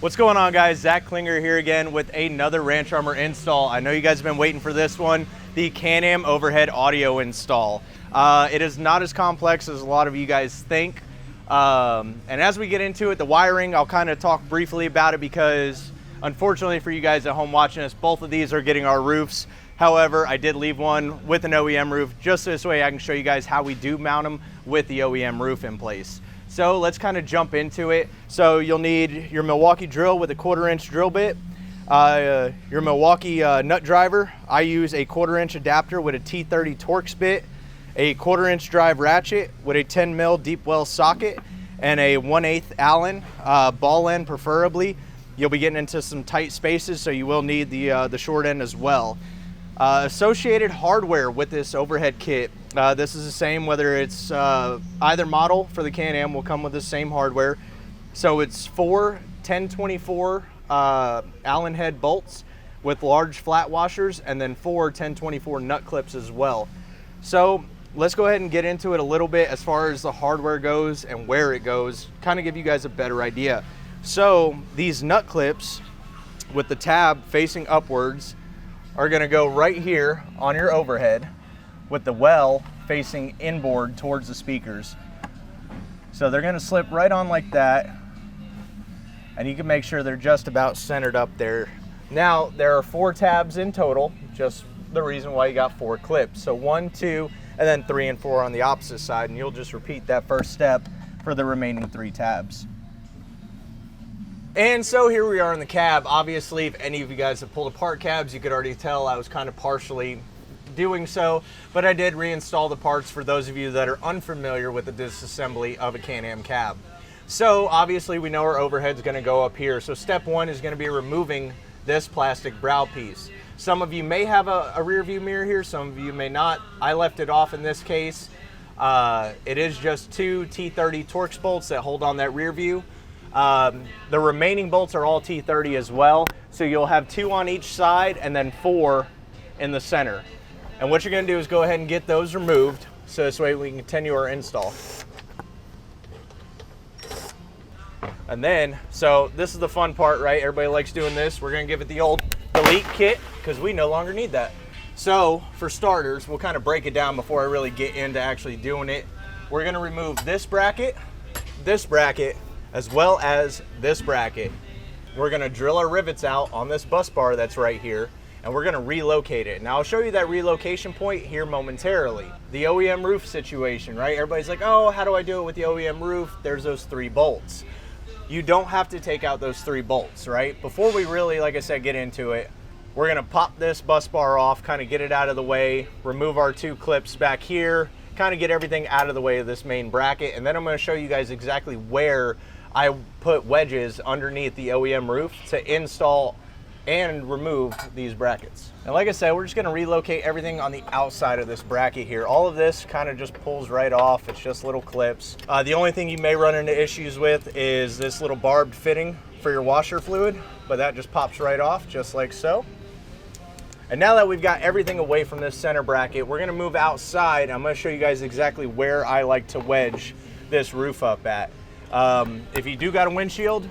What's going on, guys? Zach Klinger here again with another Ranch Armor install. I know you guys have been waiting for this one, the Can-Am overhead audio install. It is not as complex as a lot of you guys think. And as we get into it, the wiring, I'll kind of talk briefly about it because unfortunately for you guys at home watching us, both of these are getting our roofs. However, I did leave one with an OEM roof just this way I can show you guys how we do mount them with the OEM roof in place. So let's kind of jump into it. So you'll need your Milwaukee drill with a 1/4-inch drill bit, your Milwaukee nut driver. I use a 1/4-inch adapter with a T30 Torx bit, a 1/4-inch drive ratchet with a 10 mil deep well socket, and a 1/8 Allen ball end preferably. You'll be getting into some tight spaces, so you will need the short end as well. Associated hardware with this overhead kit. This is the same whether it's either model for the Can-Am will come with the same hardware. So it's 4 1024 Allen head bolts with large flat washers and then 4 1024 nut clips as well. So let's go ahead and get into it a little bit as far as the hardware goes and where it goes, kind of give you guys a better idea. So these nut clips with the tab facing upwards are going to go right here on your overhead with the well facing inboard towards the speakers. So they're going to slip right on like that, and you can make sure they're just about centered up there. Now there are 4 tabs in total, just the reason why you got 4 clips. So 1, 2, and then 3 and 4 on the opposite side, and you'll just repeat that first step for the remaining 3 tabs. And so here we are in the cab. Obviously, if any of you guys have pulled apart cabs, you could already tell I was kind of partially doing so, but I did reinstall the parts for those of you that are unfamiliar with the disassembly of a Can-Am cab. So obviously we know our overhead's going to go up here. So step 1 is going to be removing this plastic brow piece. Some of you may have a rear view mirror here, some of you may not. I left it off in this case. It is just 2 T30 Torx bolts that hold on that rear view. The remaining bolts are all T30 as well, so you'll have 2 on each side and then 4 in the center. And what you're going to do is go ahead and get those removed so this way we can continue our install. And then, so this is the fun part, right? Everybody likes doing this. We're going to give it the old delete kit because we no longer need that. So for starters, we'll kind of break it down before I really get into actually doing it. We're going to remove this bracket, as well as this bracket. We're going to drill our rivets out on this bus bar that's right here, and we're going to relocate it. Now I'll show you that relocation point here momentarily. The OEM roof situation, right? Everybody's like, oh, how do I do it with the OEM roof? There's those 3 bolts. You don't have to take out those 3 bolts, right? Before we really, like I said, get into it, we're going to pop this bus bar off, kind of get it out of the way, remove our 2 clips back here, kind of get everything out of the way of this main bracket, and then I'm going to show you guys exactly where I put wedges underneath the OEM roof to install and remove these brackets. And like I said, we're just going to relocate everything on the outside of this bracket here. All of this kind of just pulls right off. It's just little clips. The only thing you may run into issues with is this little barbed fitting for your washer fluid, but that just pops right off just like so. And now that we've got everything away from this center bracket, we're going to move outside. I'm going to show you guys exactly where I like to wedge this roof up at. If you do got a windshield,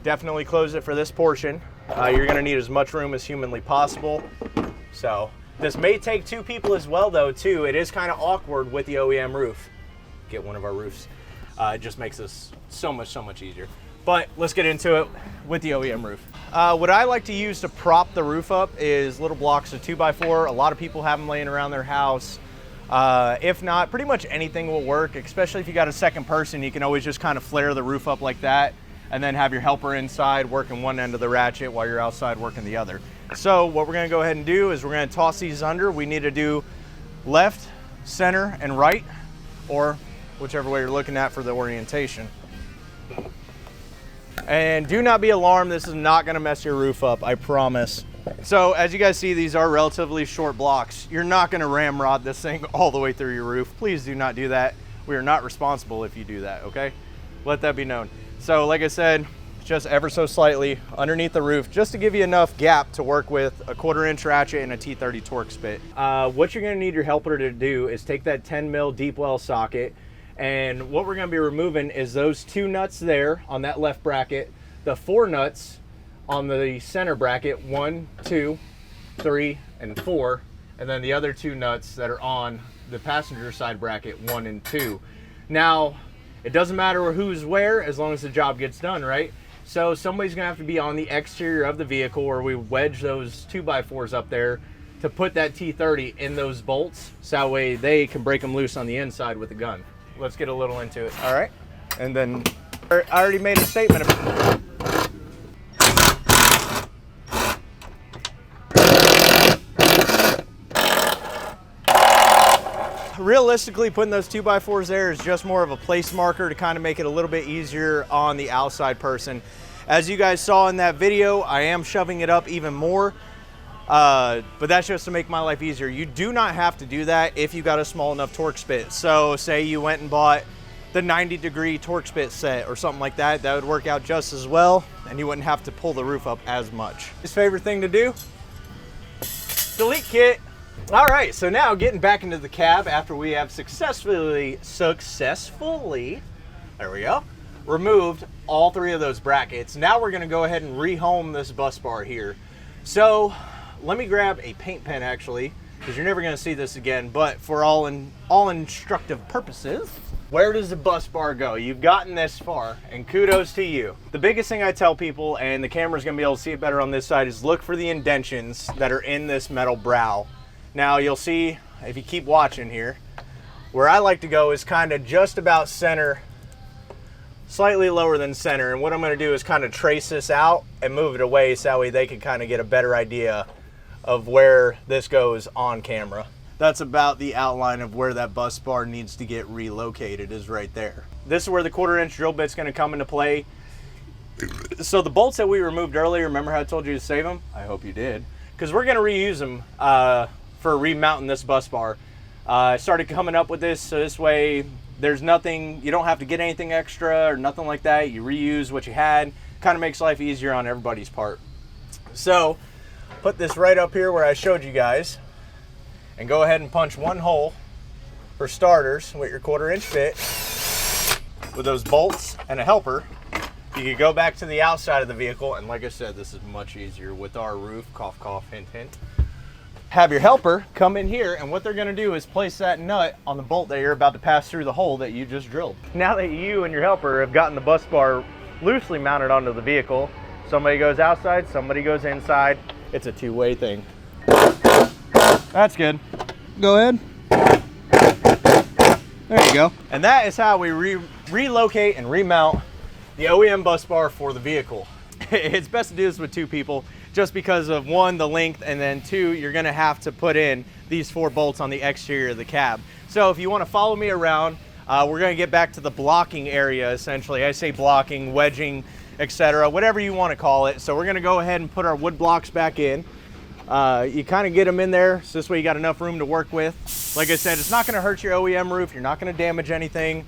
definitely close it for this portion. You're going to need as much room as humanly possible. So this may take 2 people as well though too. It is kind of awkward with the OEM roof. Get one of our roofs. It just makes this so much easier. But let's get into it with the OEM roof. What I like to use to prop the roof up is little blocks of 2x4. A lot of people have them laying around their house. If not, pretty much anything will work, especially if you got a second person. You can always just kind of flare the roof up like that and then have your helper inside working one end of the ratchet while you're outside working the other. So what we're going to go ahead and do is we're going to toss these under. We need to do left, center, and right, or whichever way you're looking at for the orientation. And do not be alarmed, this is not going to mess your roof up, I promise. So as you guys see, these are relatively short blocks. You're not going to ramrod this thing all the way through your roof. Please do not do that. We are not responsible if you do that, okay? Let that be known. So like I said, just ever so slightly underneath the roof, just to give you enough gap to work with a 1/4-inch ratchet and a T30 Torx bit. What you're going to need your helper to do is take that 10 mil deep well socket, and what we're going to be removing is those 2 nuts there on that left bracket, the 4 nuts on the center bracket, 1, 2, 3, and 4, and then the other 2 nuts that are on the passenger side bracket, 1 and 2. Now, it doesn't matter who's where as long as the job gets done, right? So somebody's gonna have to be on the exterior of the vehicle, or we wedge those 2x4s up there to put that T30 in those bolts, so that way they can break them loose on the inside with the gun. Let's get a little into it. All right, and then I already made a statement about realistically, putting those 2x4s there is just more of a place marker to kind of make it a little bit easier on the outside person. As you guys saw in that video, I am shoving it up even more, but that's just to make my life easier. You do not have to do that if you got a small enough torque spit. So say you went and bought the 90-degree torque spit set or something like that, that would work out just as well, and you wouldn't have to pull the roof up as much. His favorite thing to do, delete kit. All right, so now getting back into the cab after we have successfully, there we go, removed all 3 of those brackets. Now we're gonna go ahead and rehome this bus bar here. So let me grab a paint pen actually, because you're never gonna see this again, but for all instructive purposes, where does the bus bar go? You've gotten this far, and kudos to you. The biggest thing I tell people, and the camera's gonna be able to see it better on this side, is look for the indentions that are in this metal brow. Now you'll see, if you keep watching here, where I like to go is kind of just about center, slightly lower than center. And what I'm gonna do is kind of trace this out and move it away so that way they can kind of get a better idea of where this goes on camera. That's about the outline of where that bus bar needs to get relocated, is right there. This is where the 1/4-inch drill bit's gonna come into play. So the bolts that we removed earlier, remember how I told you to save them? I hope you did. Because we're gonna reuse them for remounting this bus bar. I started coming up with this so this way there's nothing, you don't have to get anything extra or nothing like that. You reuse what you had. Kind of makes life easier on everybody's part. So put this right up here where I showed you guys, and go ahead and punch 1 hole for starters with your 1/4-inch bit. With those bolts and a helper, you can go back to the outside of the vehicle, and like I said, this is much easier with our roof, cough cough, hint hint. Have your helper come in here, and what they're gonna do is place that nut on the bolt that you're about to pass through the hole that you just drilled. Now that you and your helper have gotten the bus bar loosely mounted onto the vehicle, somebody goes outside, somebody goes inside. It's a 2-way thing. That's good. Go ahead. There you go. And that is how we relocate and remount the OEM bus bar for the vehicle. It's best to do this with 2 people, just because of 1, the length, and then 2, you're gonna have to put in these 4 bolts on the exterior of the cab. So if you wanna follow me around, we're gonna get back to the blocking area, essentially. I say blocking, wedging, etc., whatever you wanna call it. So we're gonna go ahead and put our wood blocks back in. You kind of get them in there, so this way you got enough room to work with. Like I said, it's not gonna hurt your OEM roof, you're not gonna damage anything.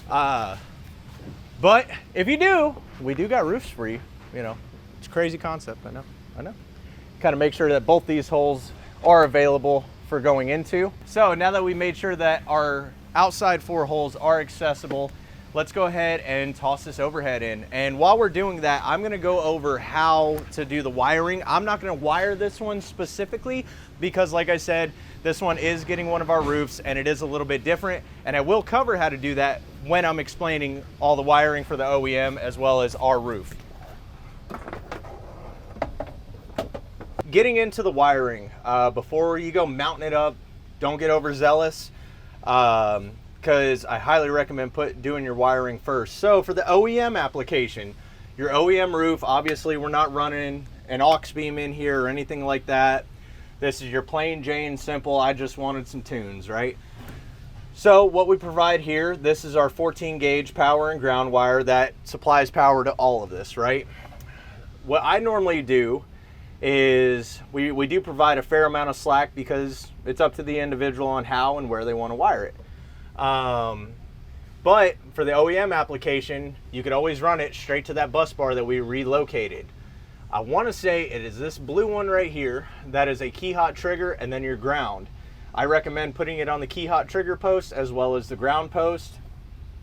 But if you do, we do got roofs for you. You know, it's a crazy concept, I know. Kind of make sure that both these holes are available for going into. So now that we made sure that our outside 4 holes are accessible, let's go ahead and toss this overhead in. And while we're doing that, I'm gonna go over how to do the wiring. I'm not gonna wire this one specifically because, like I said, this one is getting one of our roofs and it is a little bit different. And I will cover how to do that when I'm explaining all the wiring for the OEM as well as our roof. Getting into the wiring, before you go mounting it up, don't get overzealous, because I highly recommend doing your wiring first. So for the OEM application, your OEM roof, obviously we're not running an aux beam in here or anything like that. This is your plain Jane simple, I just wanted some tunes, right? So what we provide here, this is our 14 gauge power and ground wire that supplies power to all of this, right? What I normally do is we do provide a fair amount of slack because it's up to the individual on how and where they want to wire it. But for the OEM application, you could always run it straight to that bus bar that we relocated. I want to say it is this blue one right here that is a key hot trigger, and then your ground. I recommend putting it on the key hot trigger post as well as the ground post.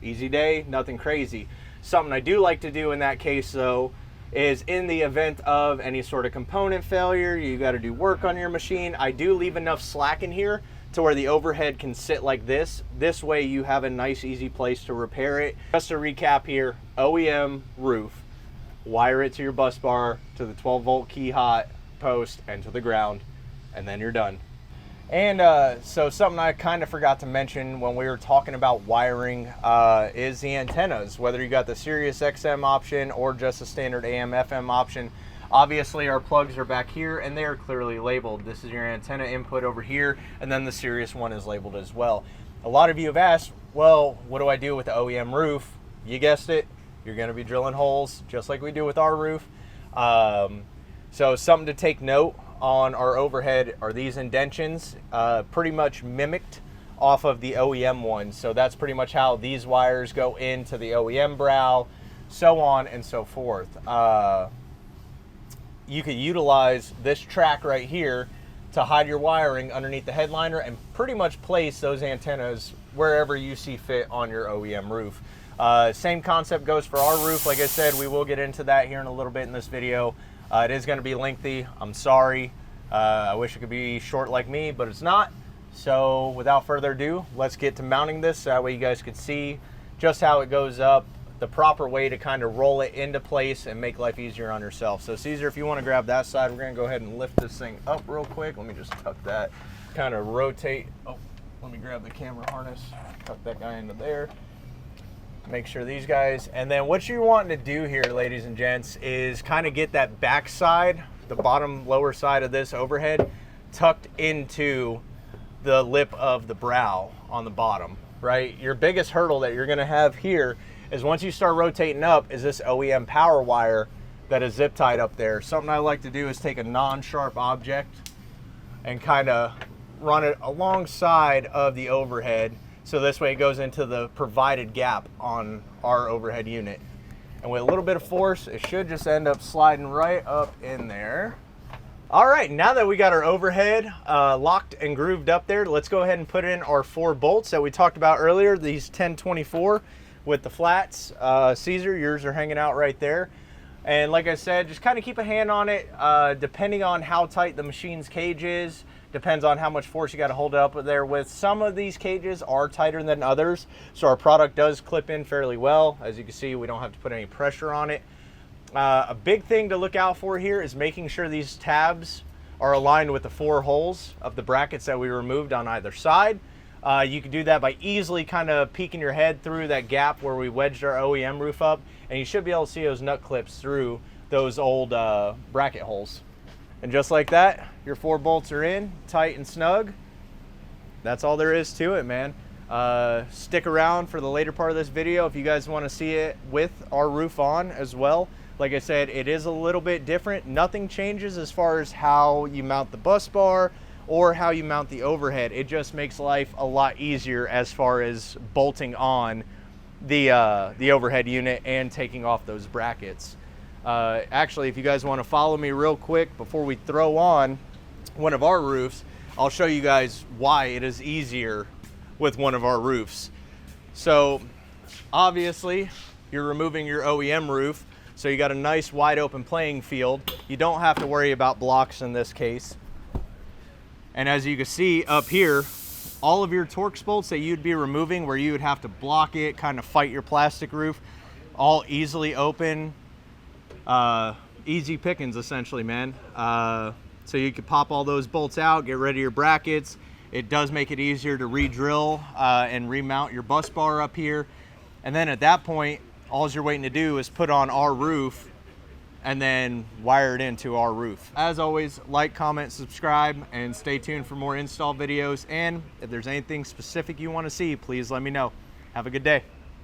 Easy day, nothing crazy. Something I do like to do in that case though is in the event of any sort of component failure, you got to do work on your machine. I do leave enough slack in here to where the overhead can sit like this. This way you have a nice, easy place to repair it. Just to recap here, OEM roof, wire it to your bus bar, to the 12-volt key hot post, and to the ground, and then you're done. And so something I kind of forgot to mention when we were talking about wiring is the antennas, whether you got the Sirius XM option or just a standard AM FM option. Obviously our plugs are back here and they are clearly labeled. This is your antenna input over here, and then the Sirius one is labeled as well. A lot of you have asked, well, what do I do with the OEM roof? You guessed it, you're gonna be drilling holes just like we do with our roof. So something to take note on our overhead are these indentions, pretty much mimicked off of the OEM ones. So that's pretty much how these wires go into the OEM brow, so on and so forth. You could utilize this track right here to hide your wiring underneath the headliner and pretty much place those antennas wherever you see fit on your OEM roof. Same concept goes for our roof. Like I said, we will get into that here in a little bit in this video. It is going to be lengthy. I'm sorry. I wish it could be short like me, but it's not. So without further ado, let's get to mounting this. That way you guys can see just how it goes up, the proper way to kind of roll it into place and make life easier on yourself. So Caesar, if you want to grab that side, we're going to go ahead and lift this thing up real quick. Let me just tuck that, kind of rotate. Oh, let me grab the camera harness, tuck that guy into there. Make sure these guys, and then what you're wanting to do here, ladies and gents, is kind of get that back side, the bottom lower side of this overhead, tucked into the lip of the brow on the bottom, right? Your biggest hurdle that you're gonna have here is once you start rotating up is this OEM power wire that is zip tied up there. Something I like to do is take a non-sharp object and kind of run it alongside of the overhead. So this way it goes into the provided gap on our overhead unit. And with a little bit of force, it should just end up sliding right up in there. All right, now that we got our overhead locked and grooved up there, let's go ahead and put in our 4 bolts that we talked about earlier, these 1024 with the flats. Caesar, yours are hanging out right there. And like I said, just kind of keep a hand on it, depending on how tight the machine's cage is. Depends on how much force you got to hold it up there with. Some of these cages are tighter than others, so our product does clip in fairly well. As you can see, we don't have to put any pressure on it. A big thing to look out for here is making sure these tabs are aligned with the 4 holes of the brackets that we removed on either side. You can do that by easily kind of peeking your head through that gap where we wedged our OEM roof up, and you should be able to see those nut clips through those old bracket holes. And just like that, your 4 bolts are in, tight and snug. That's all there is to it, man. Stick around for the later part of this video if you guys want to see it with our roof on as well. Like I said, it is a little bit different. Nothing changes as far as how you mount the bus bar or how you mount the overhead. It just makes life a lot easier as far as bolting on the overhead unit and taking off those brackets. Actually, if you guys want to follow me real quick before we throw on one of our roofs, I'll show you guys why it is easier with one of our roofs. So obviously you're removing your OEM roof, so you got a nice wide open playing field. You don't have to worry about blocks in this case. And as you can see up here, all of your Torx bolts that you'd be removing where you would have to block it, kind of fight your plastic roof, all easily open. Easy pickings essentially, man. So you could pop all those bolts out, get rid of your brackets. It does make it easier to re-drill and remount your bus bar up here. And then at that point, all you're waiting to do is put on our roof and then wire it into our roof. As always, like, comment, subscribe, and stay tuned for more install videos. And if there's anything specific you want to see, please let me know. Have a good day.